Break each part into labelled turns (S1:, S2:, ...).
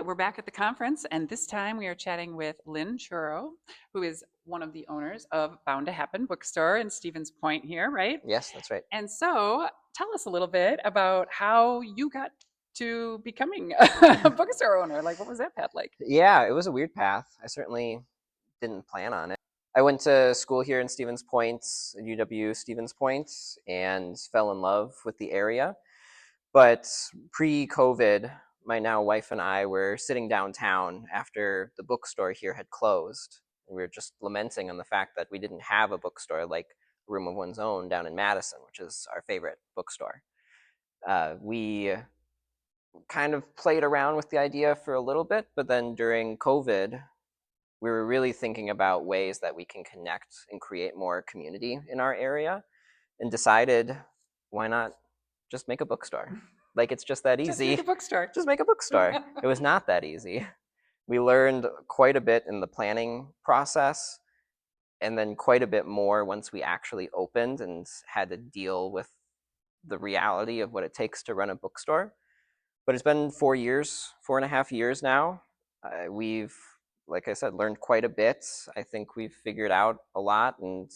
S1: right, we're back at the conference, and this time we are chatting with Lyn Ciurro, who is one of the owners of Bound to Happen bookstore in Stevens Point here, right?
S2: Yes, that's right.
S1: And so tell us a little bit about how you got to becoming a bookstore owner. Like, what was that path like?
S2: Yeah, it was a weird path. I certainly didn't plan on it. I went to school here in Stevens Point, UW Stevens Point, and fell in love with the area. But pre-COVID, my now wife and I were sitting downtown after the bookstore here had closed. We were just lamenting on the fact that we didn't have a bookstore like Room of One's Own down in Madison, which is our favorite bookstore. We kind of played around with the idea for a little bit, but then during COVID, we were really thinking about ways that we can connect and create more community in our area, and decided, why not just make a bookstore? Like, it's just that
S1: Just make
S2: easy.
S1: a bookstore.
S2: Just make a bookstore. It was not that easy. We learned quite a bit in the planning process, and then quite a bit more once we actually opened and had to deal with the reality of what it takes to run a bookstore. But it's been 4 years, 4.5 years now. We've, like I said, learned quite a bit. I think we've figured out a lot, and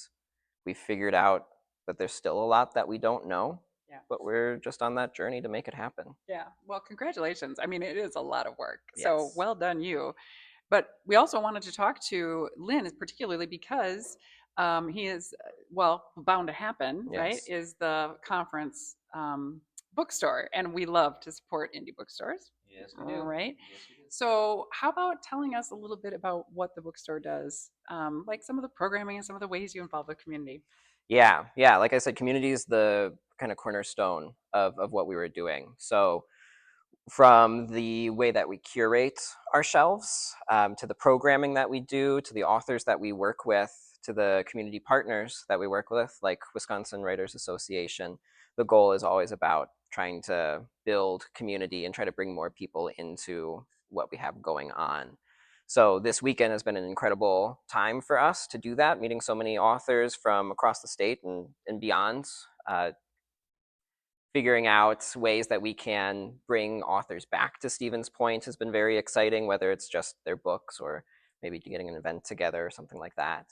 S2: we've figured out that there's still a lot that we don't know.
S1: Yeah.
S2: But we're just on that journey to make it happen.
S1: Yeah. Well, congratulations. I mean, it is a lot of work. So
S2: Yes.
S1: well done, you. But we also wanted to talk to Lyn, particularly because he is, well, Bound to Happen, right?
S2: Yes.
S1: Is the conference bookstore, and we love to support indie bookstores.
S2: Yes,
S1: All right. So, how about telling us a little bit about what the bookstore does, like some of the programming and some of the ways you involve the community?
S2: Yeah. Like I said, community is the kind of cornerstone of what we were doing. So from the way that we curate our shelves, to the programming that we do, to the authors that we work with, to the community partners that we work with, like Wisconsin Writers Association, the goal is always about trying to build community and try to bring more people into what we have going on. So this weekend has been an incredible time for us to do that, meeting so many authors from across the state and beyond. Figuring out ways that we can bring authors back to Stevens Point has been very exciting, whether it's just their books or maybe getting an event together or something like that.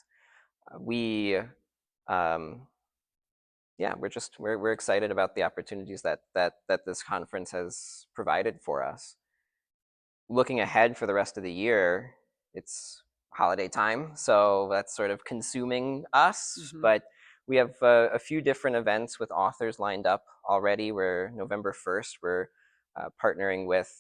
S2: We, yeah, we're excited about the opportunities that this conference has provided for us. Looking ahead for the rest of the year, it's holiday time, so that's sort of consuming us.
S1: Mm-hmm.
S2: But we have a few different events with authors lined up already. We're November 1st, we're partnering with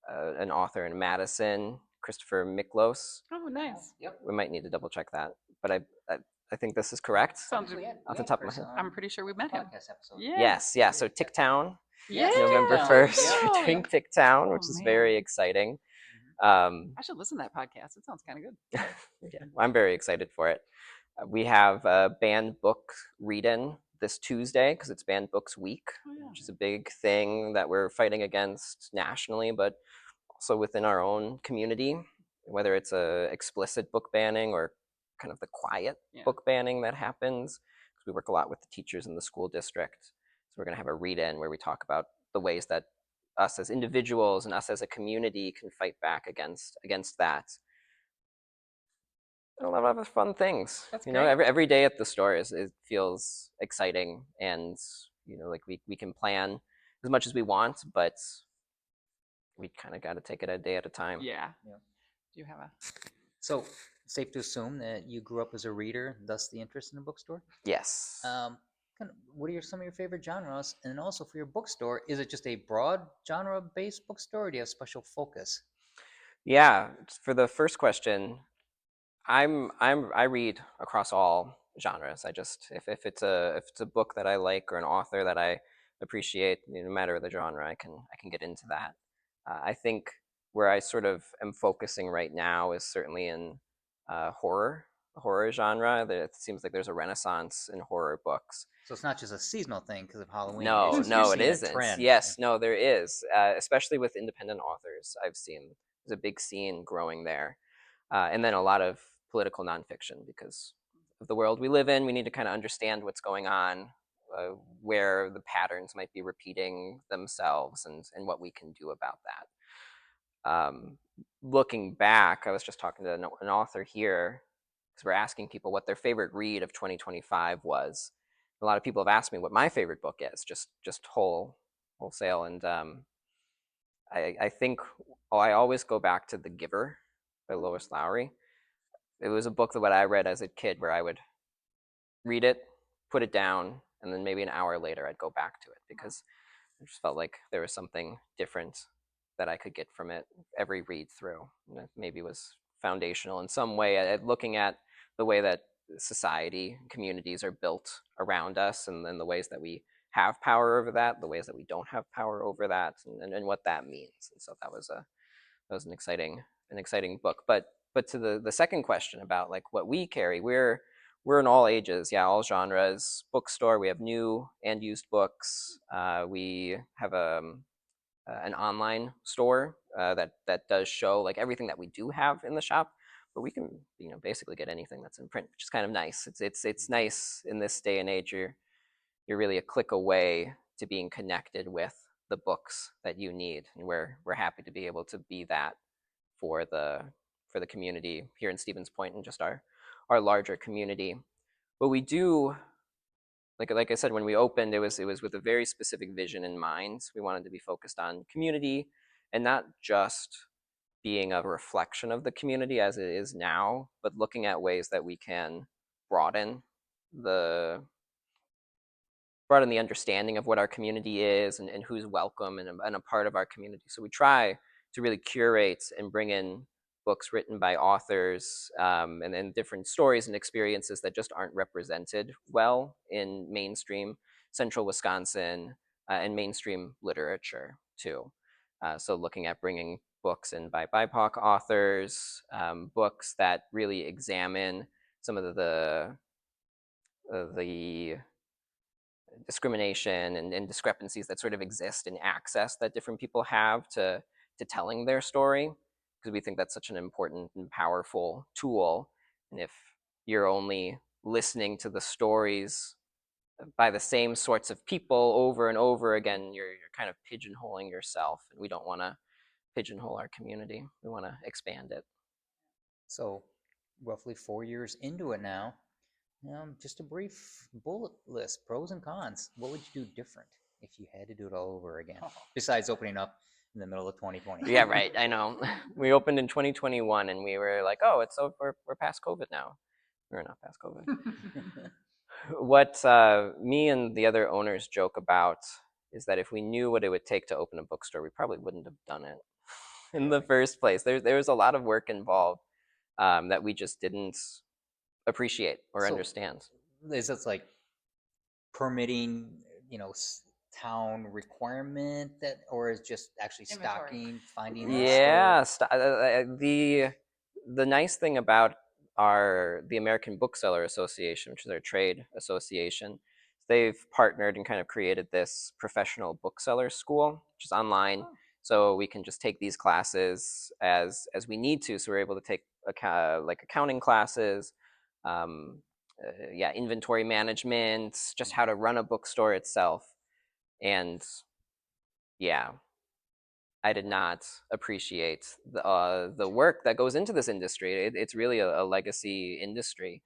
S2: an author in Madison, Christopher Miklos.
S1: Oh, nice.
S3: Yep.
S2: We might need to double check that, but I think this is correct.
S1: Sounds
S2: off the top of my head.
S1: I'm pretty sure we met him.
S3: Podcast episode.
S1: Yeah.
S2: Yes, yeah. So Ticktown,
S1: Yeah.
S2: November
S3: Ticktown.
S2: 1st,
S3: Yeah.
S2: we're doing Ticktown,
S1: Oh,
S2: which is
S1: man.
S2: very exciting.
S1: I should listen to that podcast. It sounds kind of good.
S2: Yeah, I'm very excited for it. We have a banned book read-in this Tuesday because it's Banned Books Week,
S1: Oh, yeah.
S2: which is a big thing that we're fighting against nationally, but also within our own community, whether it's a explicit book banning or kind of the quiet
S1: Yeah.
S2: book banning that happens. Because we work a lot with the teachers in the school district. So we're going to have a read-in where we talk about the ways that us as individuals and us as a community can fight back against that. A lot of fun things.
S1: That's
S2: You know,
S1: great.
S2: every day at the store it feels exciting, and you know, like we can plan as much as we want, but we kind of got to take it a day at a time.
S1: Yeah.
S3: Yeah.
S1: Do you have a?
S3: So, safe to assume that you grew up as a reader, thus the interest in a bookstore.
S2: Yes.
S3: What are some of your favorite genres? And also for your bookstore, is it just a broad genre-based bookstore, or do you have special focus?
S2: Yeah. For the first question, I read across all genres. I just if it's a book that I like or an author that I appreciate, no matter the genre, I can get into that. I think where I sort of am focusing right now is certainly in horror genre. It seems like there's a renaissance in horror books.
S3: So it's not just a seasonal thing because of Halloween.
S2: No,
S3: You're
S2: no, it
S3: seeing a
S2: isn't.
S3: trend.
S2: Yes, no, there is, especially with independent authors. I've seen there's a big scene growing there, and then a lot of political nonfiction because of the world we live in. We need to kind of understand what's going on, where the patterns might be repeating themselves, and what we can do about that. looking back, I was just talking to an author here because we're asking people what their favorite read of 2025 was. A lot of people have asked me what my favorite book is, just wholesale, and I think I always go back to The Giver by Lois Lowry. It was a book that what I read as a kid, where I would read it, put it down, and then maybe an hour later I'd go back to it because I just felt like there was something different that I could get from it every read through. And it maybe was foundational in some way at looking at the way that society, communities are built around us, and then the ways that we have power over that, the ways that we don't have power over that, and what that means. And so that was an exciting book. But to the second question about like what we carry, we're in all ages, yeah, all genres. Bookstore, we have new and used books. We have an online store that does show like everything that we do have in the shop, but we can basically get anything that's in print, which is kind of nice. It's nice in this day and age. You're really a click away to being connected with the books that you need, and we're happy to be able to be that for the community here in Stevens Point and just our larger community. But we do, like I said, when we opened, it was with a very specific vision in mind. We wanted to be focused on community and not just being a reflection of the community as it is now, but looking at ways that we can broaden the understanding of what our community is, and who's welcome and a part of our community. So we try to really curate and bring in books written by authors, and then different stories and experiences that just aren't represented well in mainstream central Wisconsin, and mainstream literature too. So looking at bringing books in by BIPOC authors, books that really examine some of the discrimination and discrepancies that sort of exist in access that different people have to telling their story, because we think that's such an important and powerful tool. And if you're only listening to the stories by the same sorts of people over and over again, you're kind of pigeonholing yourself, and we don't want to pigeonhole our community. We want to expand it.
S3: So, roughly 4 years into it now, just a brief bullet list, pros and cons. What would you do different if you had to do it all over again, besides opening up in the middle of 2020?
S2: Yeah, right. I know. We opened in 2021, and we were like, "Oh, it's over. We're past COVID now." We're not past COVID. What me and the other owners joke about is that if we knew what it would take to open a bookstore, we probably wouldn't have done it in the first place. There was a lot of work involved, that we just didn't appreciate or
S3: So,
S2: understand.
S3: is this like permitting, town requirement that, or is just actually
S1: Inventory.
S3: stocking, finding a store?
S2: Yeah, the nice thing about the American Bookseller Association, which is our trade association, they've partnered and kind of created this professional bookseller school, which is online.
S1: Oh.
S2: So we can just take these classes as we need to. So we're able to take like accounting classes, yeah, inventory management, just how to run a bookstore itself, and yeah, I did not appreciate the work that goes into this industry. It's really a legacy industry.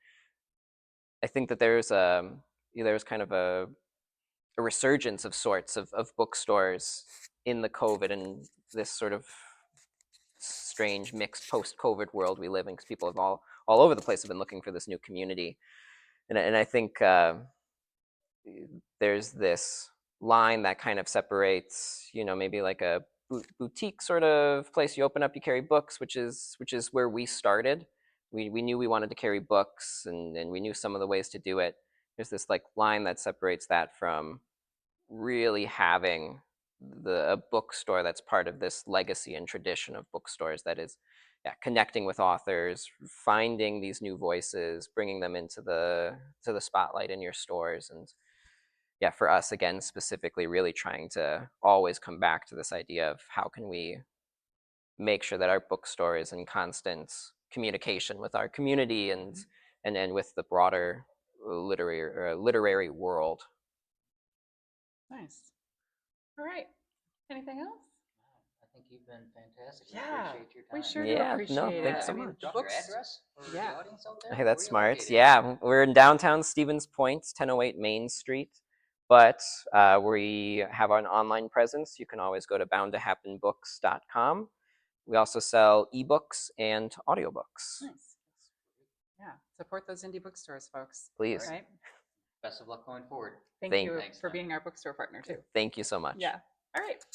S2: I think that there's kind of a resurgence of sorts of bookstores in the COVID and this sort of strange mixed post-COVID world we live in, because people have all over the place have been looking for this new community, and I think there's this line that kind of separates, maybe like a boutique sort of place. You open up, you carry books, which is where we started. We knew we wanted to carry books, and we knew some of the ways to do it. There's this like line that separates that from really having a bookstore that's part of this legacy and tradition of bookstores that is, yeah, connecting with authors, finding these new voices, bringing them into the spotlight in your stores. And yeah, for us, again, specifically, really trying to always come back to this idea of how can we make sure that our bookstore is in constant communication with our community, and with the broader literary world.
S1: Nice. All right. Anything else?
S3: think you've been fantastic.
S1: Yeah,
S3: We appreciate your time.
S1: we sure do
S2: Yeah, no,
S1: appreciate
S2: thanks
S1: it.
S2: so
S1: I mean,
S2: much.
S3: Drop your
S1: books.
S3: address for
S1: Yeah.
S3: the audience out there.
S2: Hey,
S3: Where
S2: that's
S3: are you
S2: smart.
S3: located?
S2: Yeah, we're in downtown Stevens Point, 1008 Main Street. But we have an online presence. You can always go to boundtohappenbooks.com. We also sell ebooks and audiobooks.
S1: Nice. Yeah, support those indie bookstores, folks.
S2: Please.
S1: Right?
S3: Best of luck going forward.
S1: Thank
S2: Thank-
S1: you
S3: Thanks,
S1: for
S3: man.
S1: being our bookstore partner too.
S2: Thank you so much.
S1: Yeah. All right.